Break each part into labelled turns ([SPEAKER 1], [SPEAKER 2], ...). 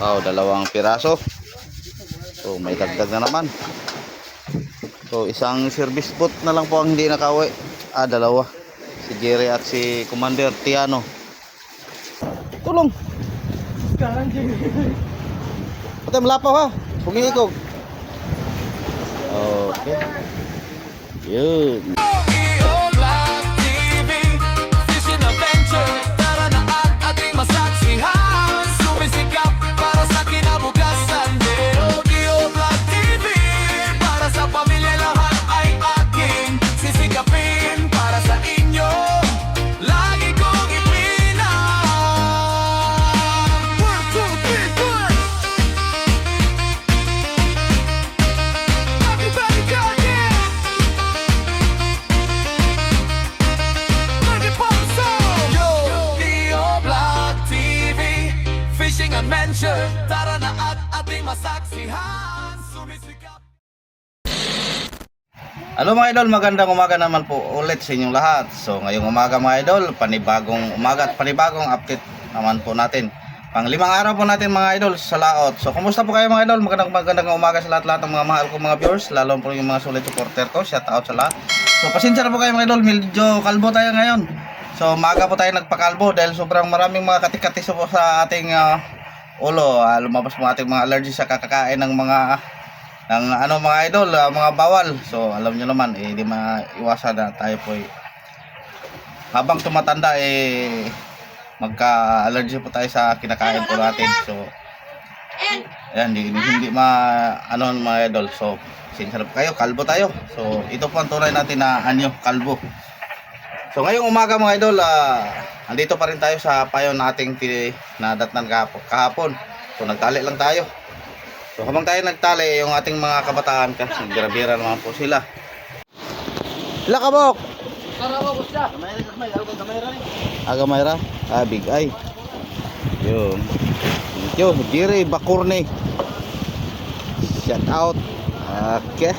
[SPEAKER 1] Oh, dalawang piraso. So, may dagdag na naman. So, isang service boat na lang po ang hindi nakauwi. Dalawa. Si Jerry at si Commander Tiano. Tulong. Patay malapaw ha. Pumikog. Okay. Yun.
[SPEAKER 2] Tara na at ating masaksihan, sumisikap.
[SPEAKER 1] Hello mga idol, magandang umaga naman po ulit sa inyong lahat. So ngayong umaga mga idol, panibagong umaga at panibagong update naman po natin. Pang 5 araw po natin mga idol sa laot. So kumusta po kayo mga idol? Magandang umaga sa lahat ng mga mahal kong mga viewers, lalo po yung mga solid supporter ko. Shout out sa lahat. So pasensya na po kayo mga idol, medyo kalbo tayo ngayon. So maaga po tayo nagpakalbo dahil sobrang maraming mga katik-katis po sa ating ulo. Lumabas po ating mga allergy sa kakakain ng mga mga idol, mga bawal. So alam nyo naman di maiwasan na tayo po habang tumatanda magka-allergy po tayo sa kinakain po natin. So ayan, hindi mga idol. So sincere po kayo, kalbo tayo. So ito po ang tunay natin na kalbo. So ngayong umaga mga idol, andito pa rin tayo sa payon nating nadatnan kahapon. So nagtali lang tayo. So habang tayo nagtali, yung ating mga kabataan kasi bira-bira naman po sila. Ila kabok.
[SPEAKER 2] Karawag siya.
[SPEAKER 1] Gamayra. Big eye. Yun. Thank you, Jerry Bakurne. Shout out. Okay.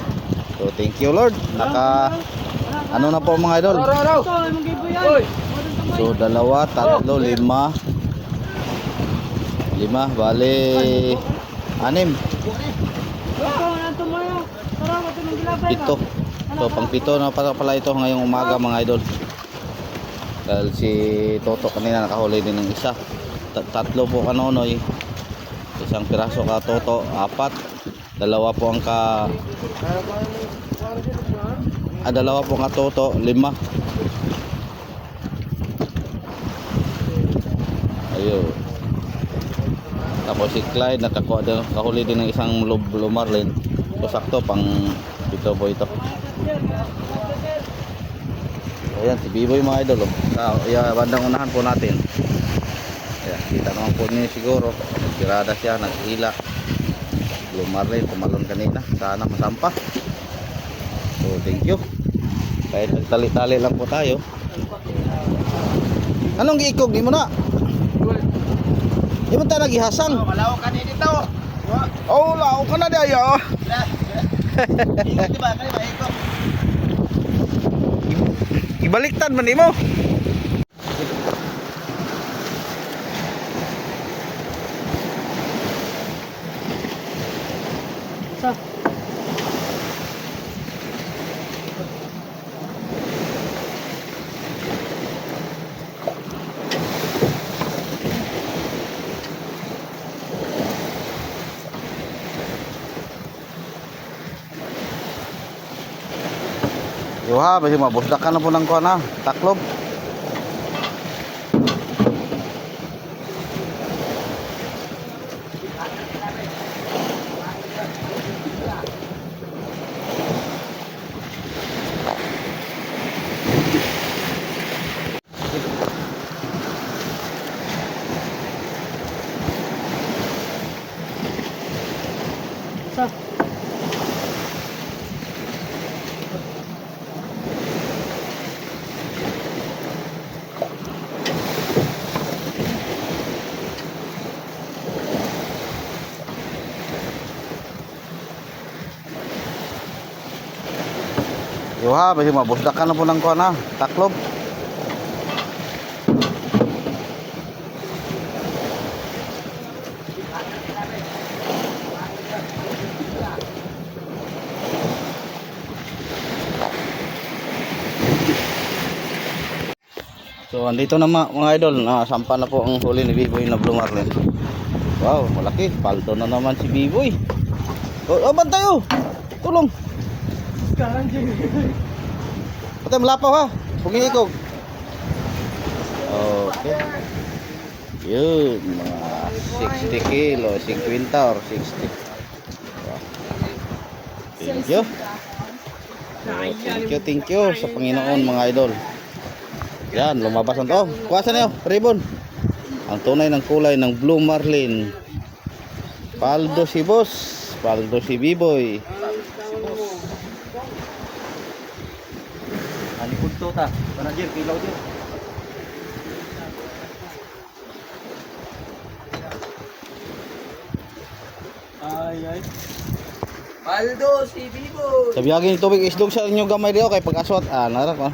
[SPEAKER 1] So thank you Lord. Ano na po mga idol? So 2, 3, 4, 5. 5, bali 6. Pito. So pang 7 na pala ito ngayong umaga mga idol. Dahil si Toto kanina nakahuli din ng isa. 3 po kanonoy. Isang piraso ka Toto, 4. 2 po ang dalawa po nga Toto, 5. Ayun. Tapos si Clyde nakahuli din ng isang blue marlin. So sakto pang 7 po ito. Ayan si Biboy mga idol. Bandang unahan po natin. Ayan, kita naman po niyo siguro. Nagtirada siya, naghila. Blue marlin, pumalon kanina. Sana masampa. So thank you. Kahit nagtali-tali lang po tayo. Anong giikog di mo na? Di mo tayo naghihasang?
[SPEAKER 2] Malaw ka dito.
[SPEAKER 1] Lao ka na dayo.
[SPEAKER 2] Ikot diba? Kanina ikot.
[SPEAKER 1] Ibaliktad man mo. Yuha, basi mabusdakan na po ng kuha na taklob. Yuha, basi mabusdakan na po ng kuha na taklob. So andito na mga idol, nasampa na po ang huli ni Biboy na Blue Marlin. Wow, malaki. Paldo na naman si Biboy. Oh, bantay oh. Tulong. Patay malapaw ha. Pugi ikog. Okay. Yun, mga 60 kilo, 50 or 60. Wow. Thank you. Thank you sa Panginoon mga idol. Yan, lumabas ang to. Kuwasan niyo, ribbon. Ang tunay ng kulay ng Blue Marlin. Paldo si boss, paldo si Biboy. Ani punto ta, manager kilaw din.
[SPEAKER 3] Ay. Paldo si Bibo.
[SPEAKER 1] Sabi agin tubig isdog sa inyo gamay diyo kay pag-aswat. Nara ko.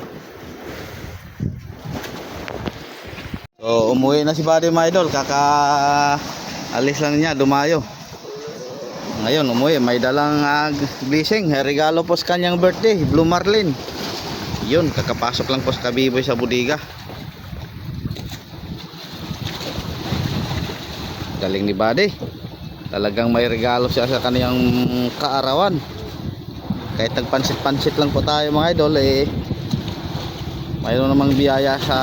[SPEAKER 1] So umuwi na si Buddy mga idol, alis lang niya, dumayo. Ngayon umuwi, may dalang blessing, regalo po sa kanyang birthday, Blue Marlin. Yun, kakapasok lang po sa Biboy sa budiga. Galing ni Buddy. Talagang may regalo siya sa kaniyang kaarawan. Kahit nagpansit-pansit lang po tayo mga idol, mayroon namang biyaya sa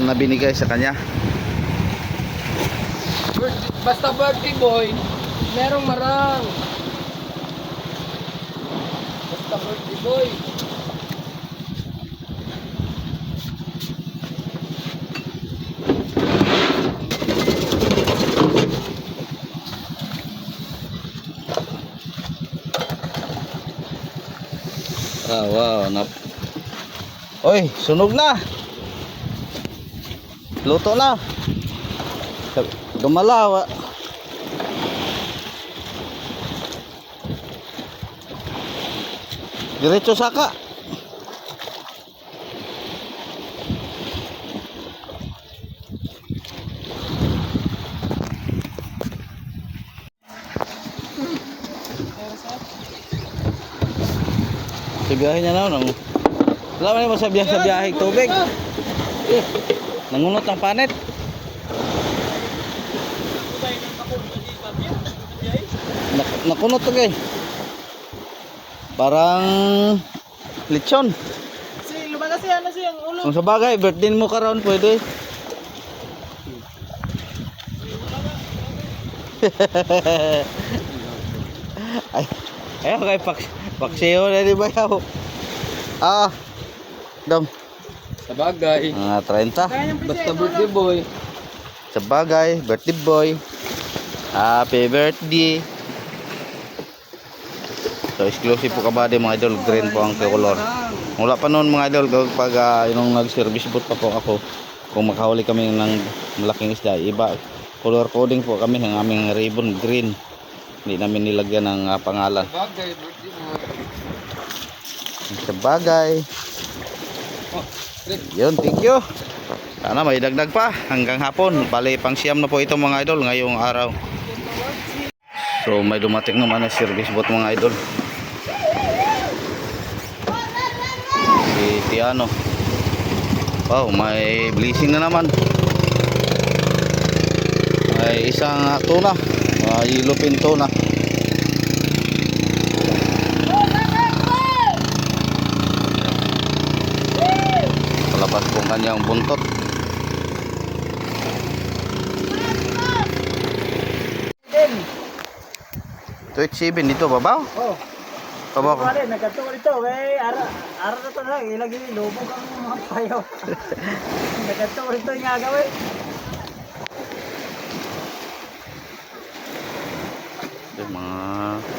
[SPEAKER 1] nabinigay sa kanya.
[SPEAKER 3] Basta birthday boy, merong marang. Basta birthday boy.
[SPEAKER 1] Wow. Oy, sunog na. Luto na. Gumalaw. Diretso saka. Biyahe niya na. Wala mo sa biyahe tubig. Nangunot ng panet. Nakunot to kay. Parang lechon.
[SPEAKER 3] Kasi lumagas yan na siyang ulo.
[SPEAKER 1] Kung sa bagay, birthday mo karon pwede. Ay, kay paksiyo na di ba yaw? Dom.
[SPEAKER 3] Sa bagay.
[SPEAKER 1] 30.
[SPEAKER 3] Basta birthday boy.
[SPEAKER 1] Sa bagay, birthday boy. Happy birthday. So exclusive po kabady mga idol, green po ang color. Wala pa noon mga idol pag yung nag-service boat pa po ako. Kung makahuli kami ng malaking isda, iba color coding po kami ng aming ribbon green. Hindi namin nilagyan ng pangalan.
[SPEAKER 3] Bagay, birthday boy.
[SPEAKER 1] Sa bagay. Yun, thank you. Sana may dagdag pa hanggang hapon. Bali pang siyam na po ito mga idol ngayong araw. So may dumating naman na service boat mga idol. Si Tiano. Wow, may blessing na naman. May isang tuna, yellowfin tuna. Palabas po kanyang buntot. Ito 7 dito babaw?
[SPEAKER 3] Oh.
[SPEAKER 1] Babaw.
[SPEAKER 3] Pare, nagkatuwa dito. Ara na to na. Ilagay lubog ang mga payo. Nagkatuwa dito yung gagawin.
[SPEAKER 1] Ito mga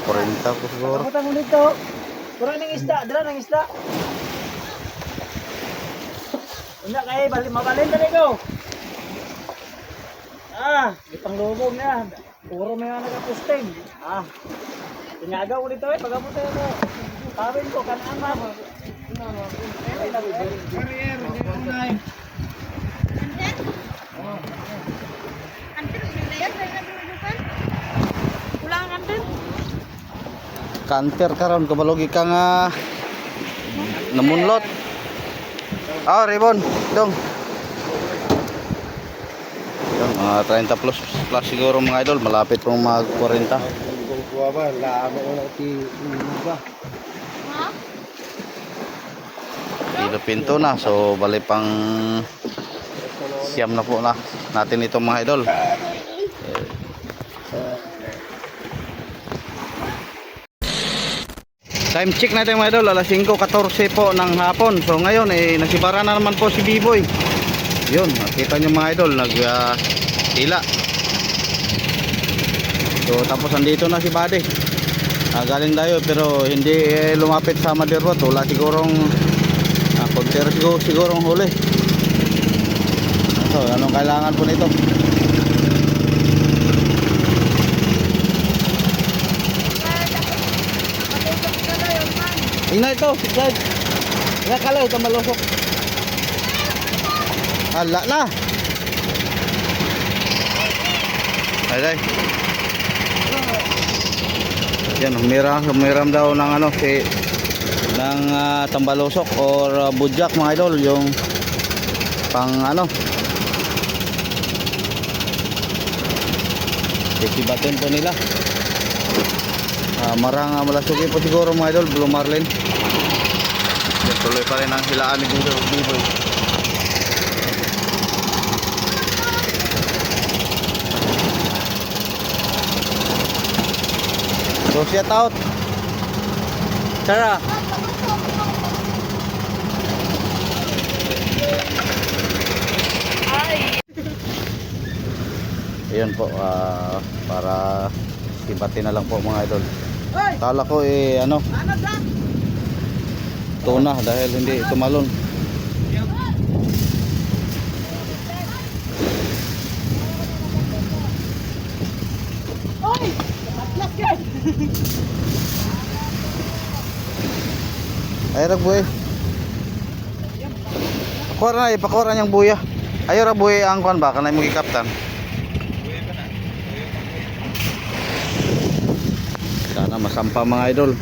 [SPEAKER 1] 40 po siguro.
[SPEAKER 3] Kamutan mo dito. Puro ng isda. Dala ng isda. Una kayo, mabalin na ko. Itang lubog na. Puro may mga nagapusting. Tinagaw ko dito pag-abutin ko. Tawin ko, kanaan ma.
[SPEAKER 1] Kanter karon kabalogi ka nga namunlot. Ribbon, dong. Yan, mga 30 plus siguro mga idol. Malapit pong mag 40.
[SPEAKER 3] Kung kuha ba, laamo ko lang ba?
[SPEAKER 1] Kilo pinto na. So bali pang siyam na po na natin ito mga idol. Time check natin mga idol, alas 5:14 po ng hapon. So ngayon nasibara na naman po si B-Boy. Yun, nakita nyo mga idol, hila. So tapos andito na si Buddy. Galing tayo pero hindi lumapit sa Madirot. Wala sigurong pagtira sigurong huli. So anong kailangan po nito? Ina ito, guys. Nakalaw ito malusok. Ala na. Ay. Yan, humiram daw ng ano ng tambalosok or budyak mga idol, yung pang ano. Sibatin po nila. Marang malasugi po siguro mga idol, Blue Marlin. Tuloy pa rin ang hilaan ni B-Boy. So shout out Sarah. Ayun po, para sibatin na lang po mga idol. Kala ko ano, tuna dahil hindi tumalon. Ay ra buhay. Pakora niyang buya. Ayo ra buhay ang kuan ba kanay mo gikaptan. Sana masampa mga idol.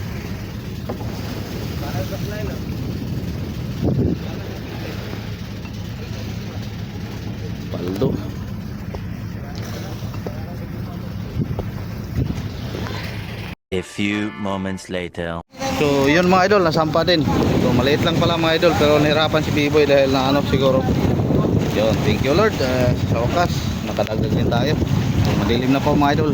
[SPEAKER 1] Paldo.
[SPEAKER 4] A few moments later.
[SPEAKER 1] So yun mga idol, nasampa din. So maliit lang pala mga idol, pero nahirapan si B-Boy dahil na ano siguro. Yun, thank you Lord. Sa wakas, nakadagdag din tayo. So madilim na po mga idol.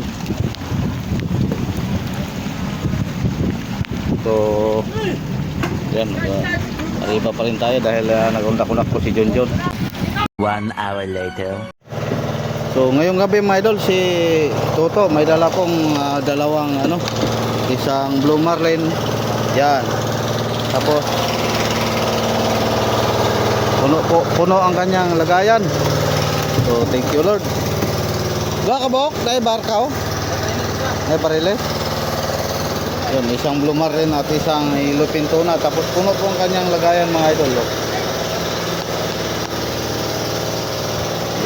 [SPEAKER 1] So yan, arriba pa rin tayo dahil nag-undak-undak po si John.
[SPEAKER 4] 1 hour later.
[SPEAKER 1] So ngayong gabi mga idol, si Toto may dala pong dalawang ano, isang Blue Marlin. Yan. Tapos puno ang kanyang lagayan. So thank you Lord. Wala ka bok, dahil barka oh. Ay pariles. Yun, isang Blue Marlin at isang Ilupin tuna. Tapos puno po ang kanyang lagayan mga idol. Oh.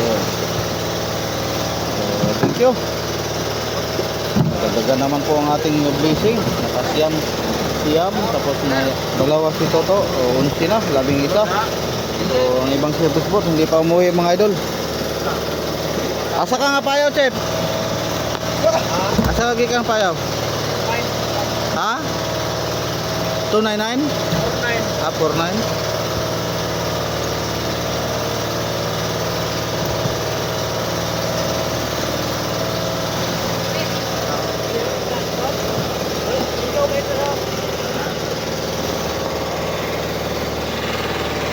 [SPEAKER 1] Yun. So thank you. Dagdagan naman po ang ating blessing. Nakasiyam. Tapos may dalawa si Toto. O 11 na, 11. So ang ibang service boat hindi pa umuwi mga idol. Asa ka nga payaw, Chef? Asa lagi kang payaw? Ha? 299? 49. 49?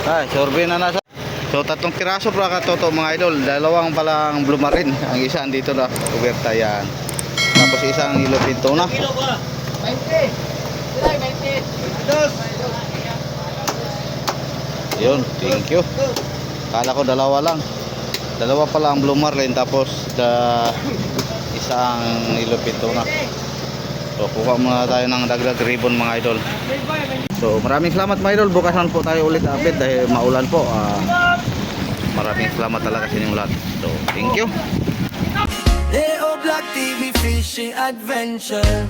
[SPEAKER 1] Ay, sorbe na nasa. So tatlong piraso para ka Toto mga idol. Dalawang palang Blue Marlin. Ang isa andito na kuberta yan. Tapos isang Ilupin tuna. 20. 20. Yun, thank you. Kala ko dalawa lang. Dalawa pala ang Blue Marlin tapos isang Ilupin tuna. So kuha muna tayo ng dagdag ribbon mga idol. So maraming salamat mga idol. Bukas naman po tayo ulit update dahil maulan po. Maraming salamat talaga sa inyong lahat. So thank you.
[SPEAKER 2] Leo Black TV Fishing Adventure.